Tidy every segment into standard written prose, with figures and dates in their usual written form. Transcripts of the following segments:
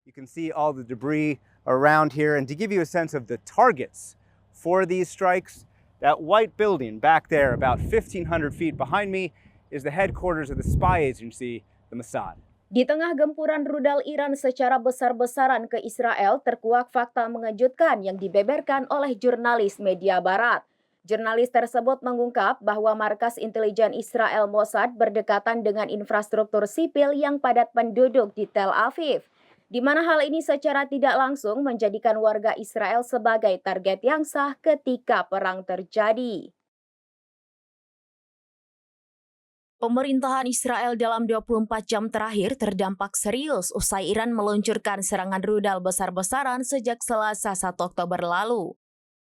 You can see all the debris around here. And to give you a sense of the targets for these strikes, that white building back there, about 1,500 feet behind me, is the headquarters of the spy agency, the Mossad. Di tengah gempuran rudal Iran secara besar-besaran ke Israel, terkuak fakta mengejutkan yang dibeberkan oleh jurnalis media barat. Jurnalis tersebut mengungkap bahwa markas intelijen Israel Mossad berdekatan dengan infrastruktur sipil yang padat penduduk di Tel Aviv, di mana hal ini secara tidak langsung menjadikan warga Israel sebagai target yang sah ketika perang terjadi. Pemerintahan Israel dalam 24 jam terakhir terdampak serius usai Iran meluncurkan serangan rudal besar-besaran sejak Selasa 1 Oktober lalu.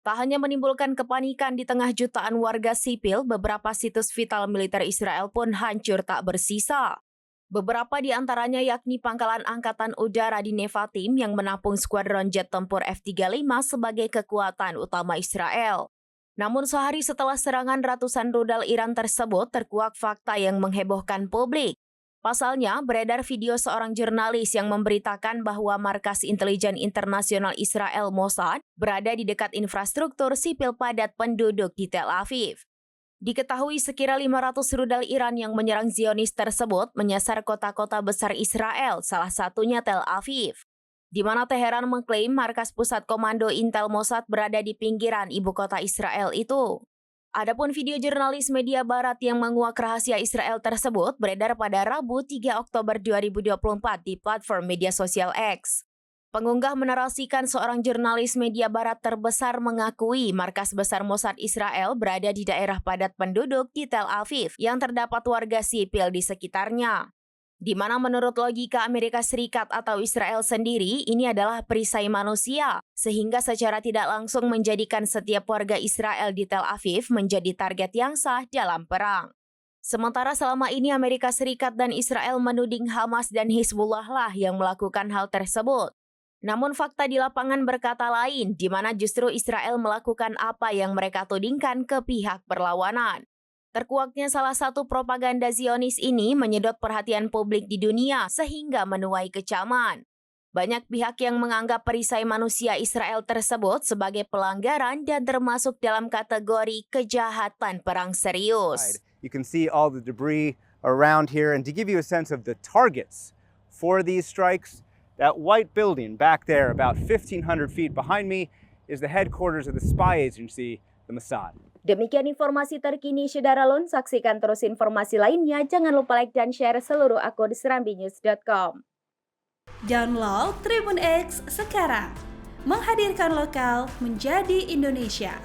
Tak hanya menimbulkan kepanikan di tengah jutaan warga sipil, beberapa situs vital militer Israel pun hancur tak bersisa. Beberapa di antaranya yakni pangkalan angkatan udara di Nevatim yang menampung skuadron jet tempur F-35 sebagai kekuatan utama Israel. Namun sehari setelah serangan ratusan rudal Iran tersebut, terkuak fakta yang menghebohkan publik. Pasalnya, beredar video seorang jurnalis yang memberitakan bahwa markas intelijen internasional Israel Mossad berada di dekat infrastruktur sipil padat penduduk di Tel Aviv. Diketahui sekira 500 rudal Iran yang menyerang Zionis tersebut menyasar kota-kota besar Israel, salah satunya Tel Aviv, di mana Teheran mengklaim markas pusat komando Intel Mossad berada di pinggiran ibu kota Israel itu. Adapun video jurnalis media barat yang menguak rahasia Israel tersebut beredar pada Rabu 3 Oktober 2024 di platform media sosial X. Pengunggah menarasikan seorang jurnalis media barat terbesar mengakui markas besar Mossad Israel berada di daerah padat penduduk di Tel Aviv yang terdapat warga sipil di sekitarnya. Di mana menurut logika Amerika Serikat atau Israel sendiri, ini adalah perisai manusia, sehingga secara tidak langsung menjadikan setiap warga Israel di Tel Aviv menjadi target yang sah dalam perang. Sementara selama ini Amerika Serikat dan Israel menuding Hamas dan Hizbullah lah yang melakukan hal tersebut. Namun fakta di lapangan berkata lain, di mana justru Israel melakukan apa yang mereka tudingkan ke pihak berlawanan. Terkuaknya salah satu propaganda Zionis ini menyedot perhatian publik di dunia sehingga menuai kecaman. Banyak pihak yang menganggap perisai manusia Israel tersebut sebagai pelanggaran dan termasuk dalam kategori kejahatan perang serius. You can see all the debris around here. And to give you a sense of the targets for these strikes, that white building back there, about 1,500 feet behind me, is the headquarters of the spy agency, the Mossad. Demikian informasi terkini Syederalun, saksikan terus informasi lainnya, jangan lupa like dan share seluruh akun serambinews.com. Download Tribun X sekarang, menghadirkan lokal menjadi Indonesia.